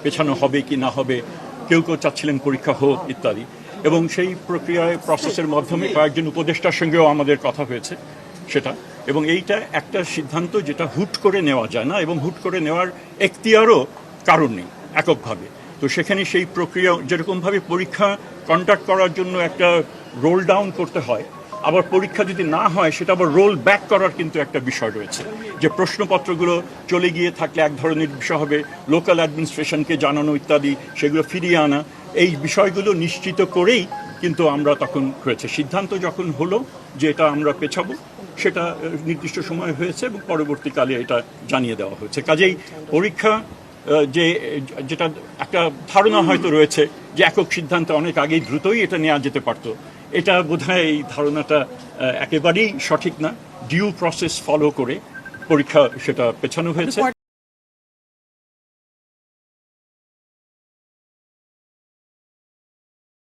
পেছানো হবে কি না হবে, কেউ কেউ চাচ্ছিলেন পরীক্ষা হোক ইত্যাদি। এবং সেই প্রসেসের মাধ্যমে কয়েকজন উপদেষ্টার সঙ্গেও আমাদের কথা হয়েছে সেটা। এবং এইটা একটা সিদ্ধান্ত যেটা হুট করে নেওয়া যায় না, এবং হুট করে নেওয়ার এখতিয়ারও কারণ নেই এককভাবে। তো সেখানে সেই প্রক্রিয়া যেরকমভাবে পরীক্ষা কন্ডাক্ট করার জন্য একটা রোল ডাউন করতে হয়, আবার পরীক্ষা যদি না হয় সেটা আবার রোল ব্যাক করার কিন্তু একটা বিষয় রয়েছে, যে প্রশ্নপত্রগুলো চলে গিয়ে থাকলে এক ধরনের বিষয় হবে, লোকাল অ্যাডমিনিস্ট্রেশনকে জানানো ইত্যাদি, সেগুলো ফিরিয়ে আনা, এই বিষয়গুলো নিশ্চিত করেই কিন্তু আমরা তখন হয়েছে সিদ্ধান্ত যখন হলো যে এটা আমরা পেছাবো, সেটা নির্দিষ্ট সময় হয়েছে এবং পরবর্তীকালে এটা জানিয়ে দেওয়া হয়েছে। কাজেই পরীক্ষা যেটা একটা ধারণা হয়তো রয়েছে যে একক সিদ্ধান্তে অনেক আগেই দ্রুতই এটা নেওয়া যেতে পারতো, এটা বোধহয় এই ধারণাটা একেবারেই সঠিক না। ডিউ প্রসেস ফলো করে পরীক্ষা সেটা পেছানো হয়েছে।